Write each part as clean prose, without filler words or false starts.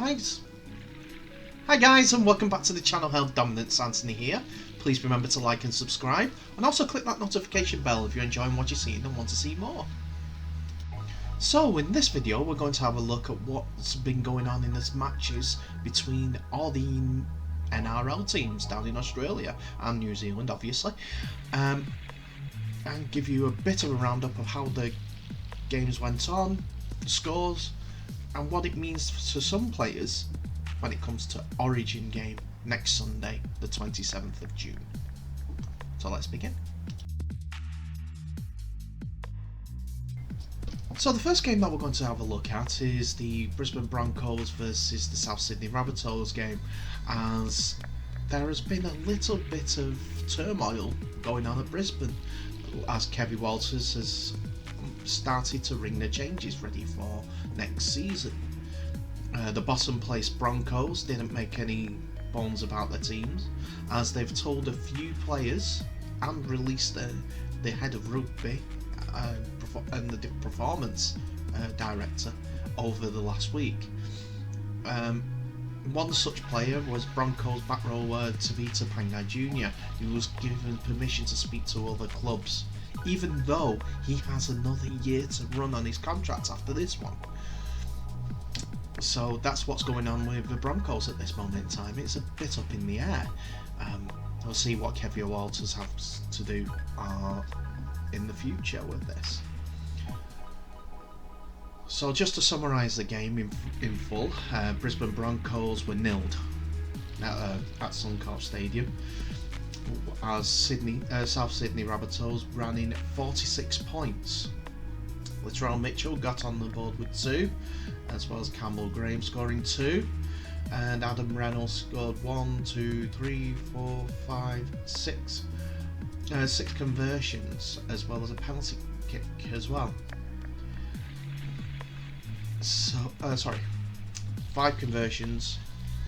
guys. Hi guys, and welcome back to the channel. Held Dominance, Anthony here. Please remember to like and subscribe, and also click that notification bell if you're enjoying what you're seeing and want to see more. So in this video we're going to have a look at what's been going on in this matches between all the NRL teams down in Australia and New Zealand, obviously, and give you a bit of a roundup of how the games went on, scores, and what it means to some players when it comes to Origin game next Sunday, the 27th of June. So let's begin. So the first game that we're going to have a look at is the Brisbane Broncos versus the South Sydney Rabbitohs game, as there has been a little bit of turmoil going on at Brisbane as Kevin Walters has started to ring the changes ready for next season. The bottom place Broncos didn't make any bones about their teams, as they've told a few players and released the head of rugby and the performance director over the last week. One such player was Broncos back rower Tavita Pangai Jr., who was given permission to speak to other clubs, even though he has another year to run on his contract after this one. So that's what's going on with the Broncos at this moment in time. It's a bit up in the air. We'll see what Kevin Walters has to do in the future with this. So just to summarise the game in full, Brisbane Broncos were nilled at Suncorp Stadium, as South Sydney Rabbitohs ran in 46 points. Latrell Mitchell got on the board with 2, as well as Campbell Graham scoring 2, and Adam Reynolds scored 1, 2, 3, 4, 5, 6 conversions, as well as a penalty kick as well. So, 5 conversions,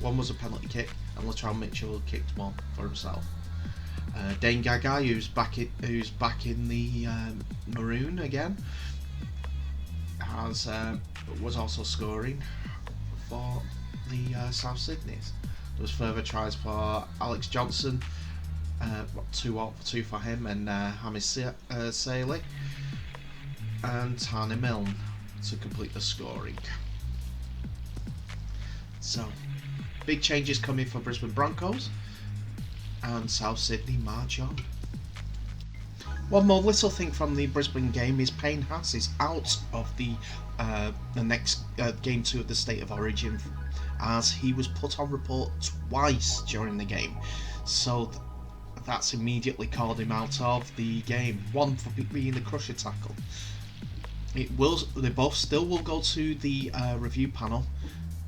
1 was a penalty kick, and Latrell Mitchell kicked 1 for himself. Dane Gagai, who's back in the maroon again, was also scoring for the South Sydneys. There was further tries for Alex Johnson, 2 for him, and Hamis Saley and Tana Milne to complete the scoring. So, big changes coming for Brisbane Broncos, and South Sydney march on. One more little thing from the Brisbane game is Payne Haas is out of the next game 2 of the State of Origin, as he was put on report twice during the game. So that's immediately called him out of the game. 1 for being the crusher tackle. They both still will go to the review panel,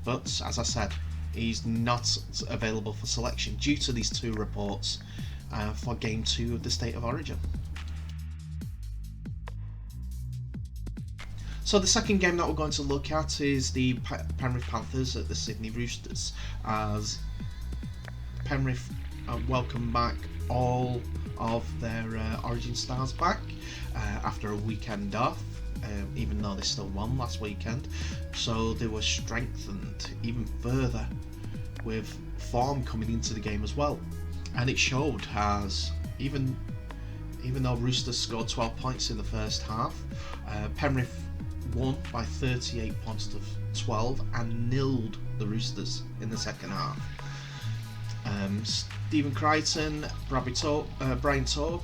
but as I said, he's not available for selection due to these 2 reports for game 2 of the State of Origin. So the second game that we're going to look at is the Penrith Panthers at the Sydney Roosters, as Penrith welcome back all of their Origin stars back after a weekend off, even though they still won last weekend. So they were strengthened even further with form coming into the game as well, and it showed, as even though Roosters scored 12 points in the first half, Penrith won by 38 points to 12 and nilled the Roosters in the second half. Stephen Crichton, Brian To'o,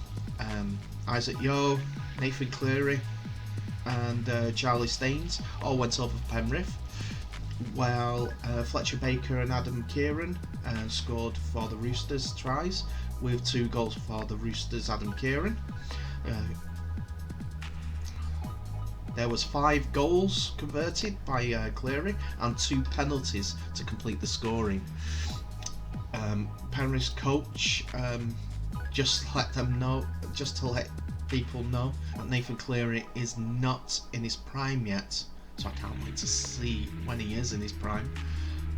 Isaac Yeo, Nathan Cleary and Charlie Staines all went over for Penrith, while Fletcher Baker and Adam Kieran scored for the Roosters tries, with 2 goals for the Roosters. Adam Kieran. There was 5 goals converted by Cleary and 2 penalties to complete the scoring. Penrith's coach just to let people know that Nathan Cleary is not in his prime yet, so I can't wait to see when he is in his prime.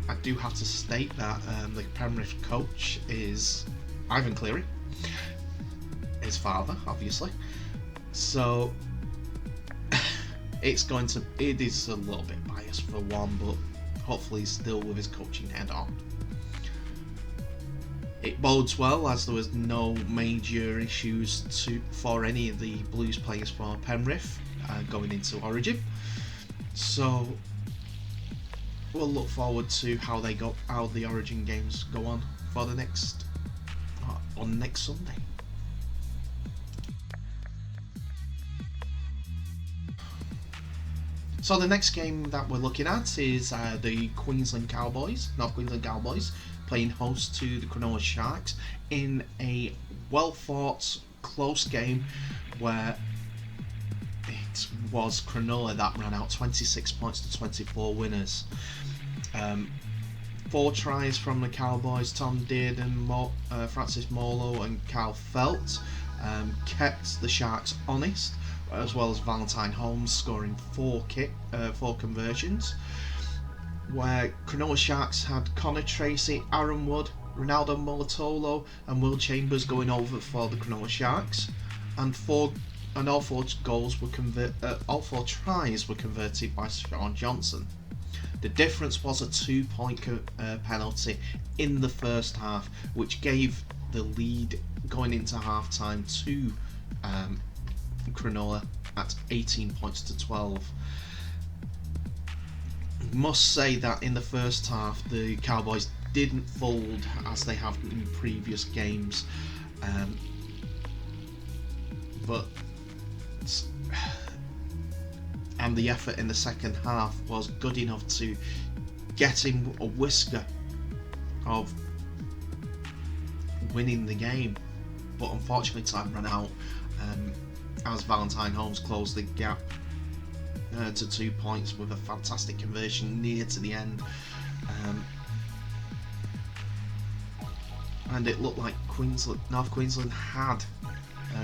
I do have to state that the Penrith coach is Ivan Cleary, his father, obviously. So it is a little bit biased for one, but hopefully still with his coaching head on. It bodes well, as there was no major issues for any of the Blues players for Penrith going into Origin. So we'll look forward to how the Origin games go on for the next Sunday. So the next game that we're looking at is the North Queensland Cowboys, playing host to the Cronulla Sharks in a well-fought, close game where it was Cronulla that ran out 26 points to 24 winners. 4 tries from the Cowboys. Tom Dearden, Francis Molo and Carl Felt kept the Sharks honest, as well as Valentine Holmes scoring 4 conversions, where Cronulla Sharks had Connor Tracy, Aaron Wood, Ronaldo Mulatolo and Will Chambers going over for the Cronulla Sharks, and all 4 tries were converted by Sean Johnson. The difference was a 2-point penalty in the first half, which gave the lead going into half-time to Cronulla at 18 points to 12. Must say that in the first half the Cowboys didn't fold as they have in previous games, and the effort in the second half was good enough to get him a whisker of winning the game, but unfortunately time ran out as Valentine Holmes closed the gap to 2 points with a fantastic conversion near to the end, and it looked like North Queensland had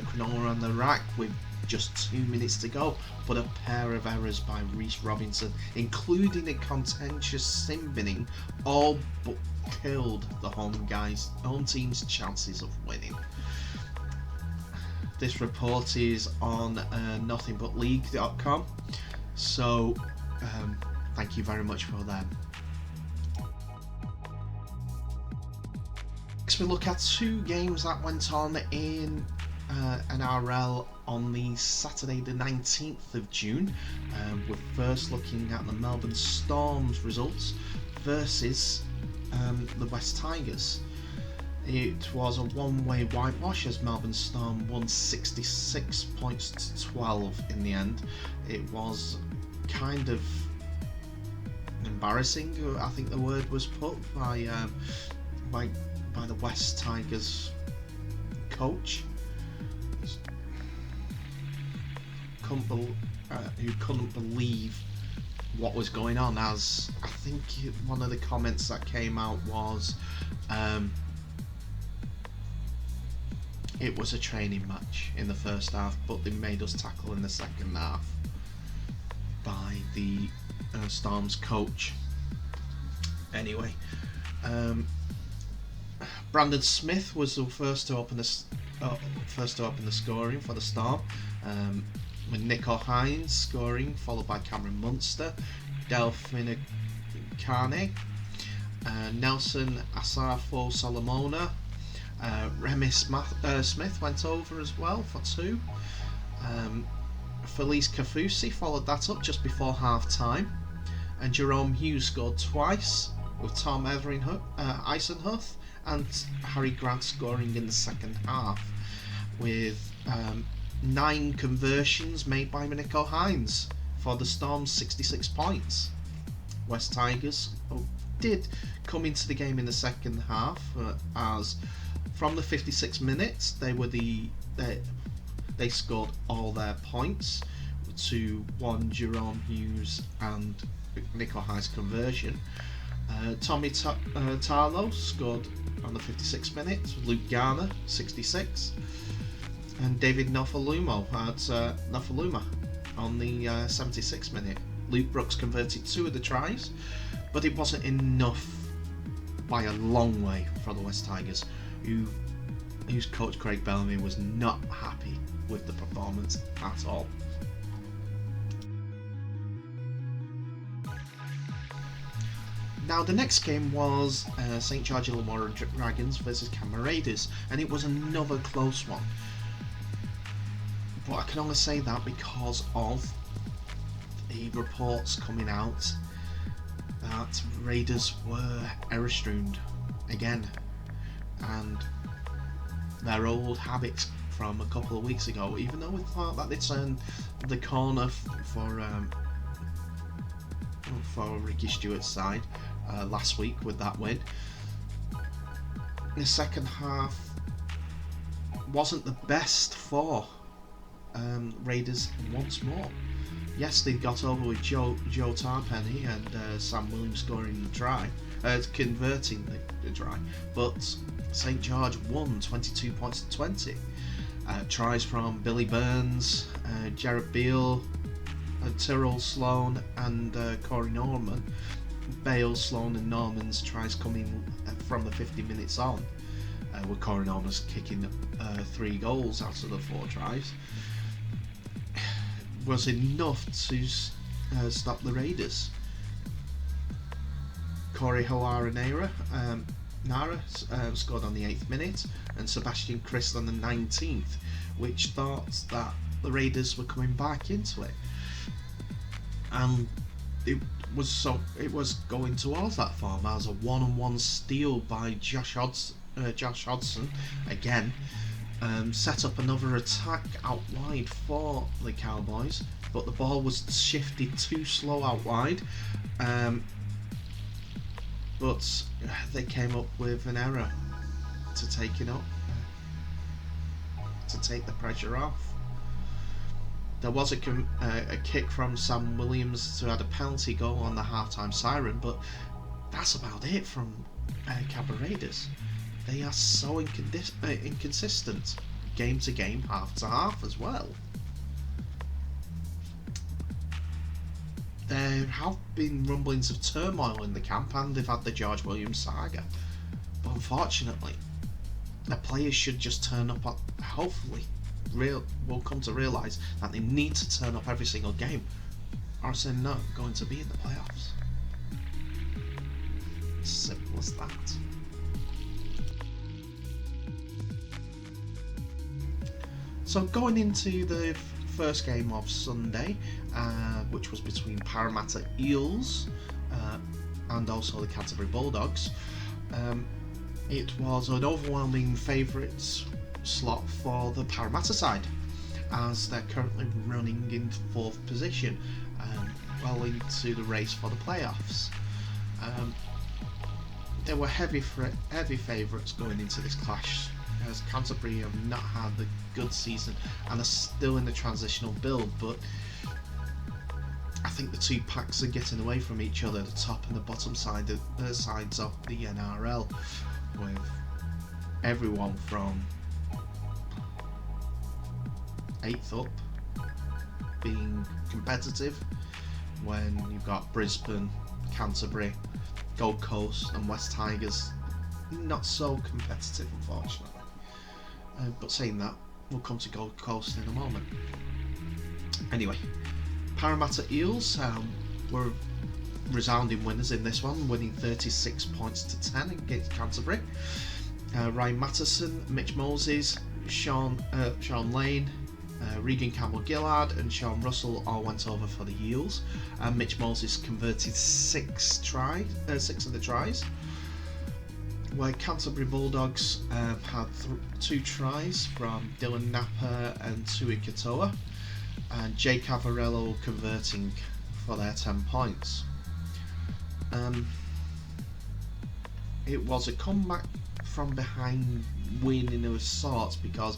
Cronulla on the rack with just 2 minutes to go, but a pair of errors by Reece Robinson, including a contentious sin binning, all but killed the home team's chances of winning. This report is on nothingbutleague.com, so thank you very much for them. Next we look at 2 games that went on in NRL on the Saturday the 19th of June. We're first looking at the Melbourne Storm's results versus the West Tigers. It was a one-way whitewash as Melbourne Storm won 66 points to 12 in the end. It was kind of embarrassing, I think the word was put, by the West Tigers coach, who couldn't believe what was going on, as I think one of the comments that came out was it was a training match in the first half, but they made us tackle in the second half, by the Storm's coach. Anyway, Brandon Smith was the first to open the scoring for the Storm, with Nico Hines scoring, followed by Cameron Munster, Delphine Carney, Nelson Asafo Solomona, Remy Smith went over as well for 2. Felice Kafusi followed that up just before half time, and Jerome Hughes scored twice, with Tom Eisenhuth and Harry Grant scoring in the second half, with 9 conversions made by Nico Hines for the Storm's 66 points. West Tigers did come into the game in the second half, as from the 56 minutes they scored all their points to 1 Jerome Hughes and Nico Hines conversion. Tommy Tarlow scored on the 56 minutes, Luke Garner 66, and David Nofaluma on the 76th minute. Luke Brooks converted 2 of the tries, but it wasn't enough by a long way for the West Tigers, whose coach Craig Bellamy was not happy with the performance at all. Now the next game was St George Illawarra Dragons versus Canberra Raiders, and it was another close one. But I can only say that because of the reports coming out that Raiders were error-strewn again, and their old habits from a couple of weeks ago, even though we thought that they turned the corner for Ricky Stewart's side last week with that win. The second half wasn't the best for Raiders once more. Yes, they got over with Joe Tarpenny and Sam Williams scoring the try, converting the try, but St George won 22 points to 20. Tries from Billy Burns, Jared Beale, Tyrrell Sloan and Corey Norman. Bale, Sloan and Norman's tries coming from the 50 minutes on, with Corey Norman's kicking 3 goals out of the 4 tries, was enough to stop the Raiders. Corey Nara scored on the 8th minute, and Sebastian Christ on the 19th, which thought that the Raiders were coming back into it, and it was going towards that form as a one-on-one steal by Josh Hodgson again. Set up another attack out wide for the Cowboys, but the ball was shifted too slow out wide, but they came up with an error to take the pressure off. There was a kick from Sam Williams to add a penalty goal on the half-time siren, but that's about it from Canberra Raiders. They are so inconsistent, game to game, half to half as well. There have been rumblings of turmoil in the camp, and they've had the George Williams saga. But unfortunately, the players should just turn up. Hopefully, will come to realise that they need to turn up every single game, or else they're not going to be in the playoffs. Simple as that. So going into the first game of Sunday, which was between Parramatta Eels and also the Canterbury Bulldogs, it was an overwhelming favourites slot for the Parramatta side, as they're currently running in 4th position, well into the race for the playoffs. There were heavy favourites going into this clash, as Canterbury have not had a good season and are still in the transitional build, but I think the 2 packs are getting away from each other, the top and the bottom side of the sides of the NRL, with everyone from 8th up being competitive, when you've got Brisbane, Canterbury, Gold Coast and West Tigers not so competitive, unfortunately. But saying that, we'll come to Gold Coast in a moment. Anyway, Parramatta Eels were resounding winners in this one, winning 36 points to 10 against Canterbury. Ryan Matterson, Mitch Moses, Sean Lane, Regan Campbell-Gillard and Sean Russell all went over for the Eels. Mitch Moses converted 6 of the tries, where Canterbury Bulldogs had 2 tries from Dylan Napa and Tui Katoa, and Jake Avarello converting for their 10 points. It was a comeback from behind win in a sort, because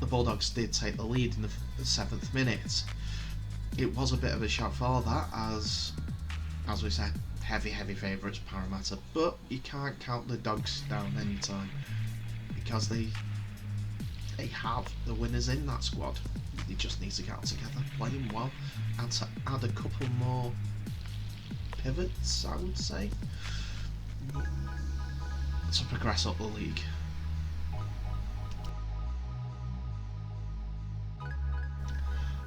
the Bulldogs did take the lead in the 7th minute. It was a bit of a shock for that, as we said, heavy favourites Parramatta, but you can't count the Dogs down anytime, because they have the winners in that squad. They just need to get together, play them well, and to add a couple more pivots, I would say, to progress up the league.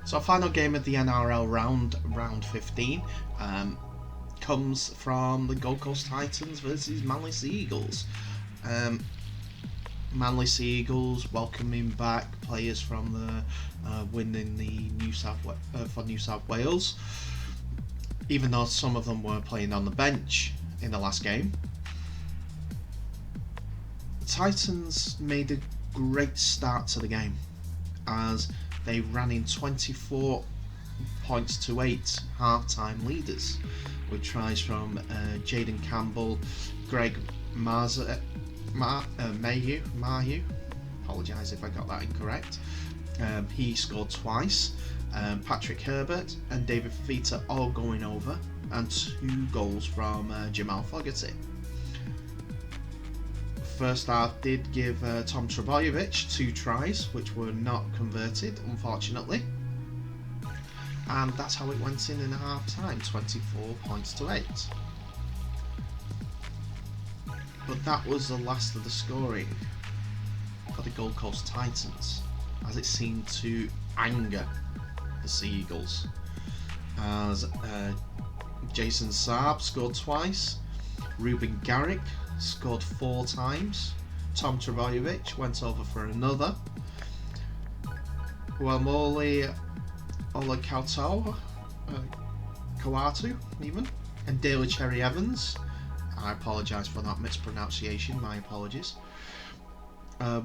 So final game of the NRL round 15. comes from the Gold Coast Titans versus Manly Sea Eagles. Manly Sea Eagles welcoming back players from the winning the New South Wales, even though some of them were playing on the bench in the last game. The Titans made a great start to the game as they ran in 24 points to 8 half-time leaders, with tries from Jaden Campbell, Greg Mayu, apologise if I got that incorrect. He scored twice. Patrick Herbert and David Fifita all going over, and 2 goals from Jamal Fogarty. First half did give Tom Trbojevic 2 tries, which were not converted, unfortunately. And that's how it went in half time, 24 points to 8. But that was the last of the scoring for the Gold Coast Titans, as it seemed to anger the Sea Eagles. As Jason Saab scored twice, Ruben Garrick scored 4 times, Tom Trbojevic went over for another, Wamoli Olakautu, Kawatu even, and Daly Cherry Evans, I apologise for that mispronunciation, my apologies,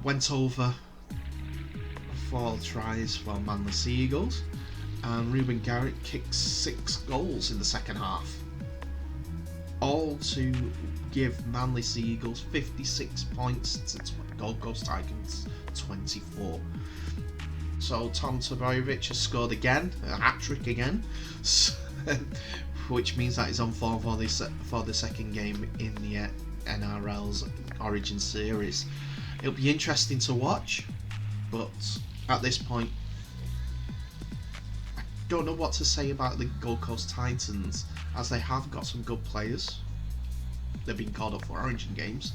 went over for tries for Manly Sea Eagles, and Ruben Garrick kicked 6 goals in the second half, all to give Manly Sea Eagles 56 points to Gold Coast Titans 24. So Tom Trbojevic has scored again, a hat-trick again, which means that he's on form for the second game in the NRL's Origin Series. It'll be interesting to watch, but at this point I don't know what to say about the Gold Coast Titans, as they have got some good players. They've been called up for Origin games.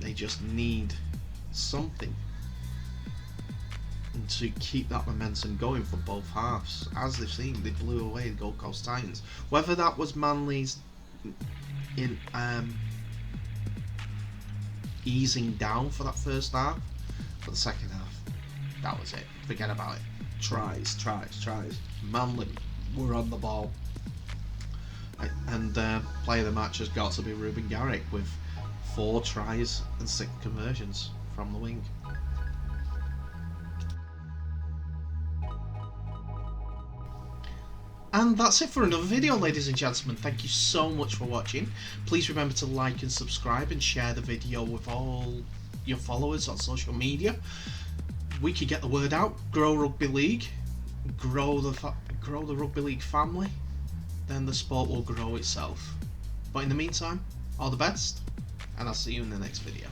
They just need something to keep that momentum going for both halves. As they've seen, they blew away the Gold Coast Titans. Whether that was Manly's in easing down for that first half, but the second half, that was it. Forget about it. Tries. Manly were on the ball. And player of the match has got to be Ruben Garrick with 4 tries and 6 conversions from the wing. And that's it for another video, ladies and gentlemen. Thank you so much for watching. Please remember to like and subscribe and share the video with all your followers on social media. We can get the word out, grow rugby league, grow the rugby league family, then the sport will grow itself. But in the meantime, all the best, and I'll see you in the next video.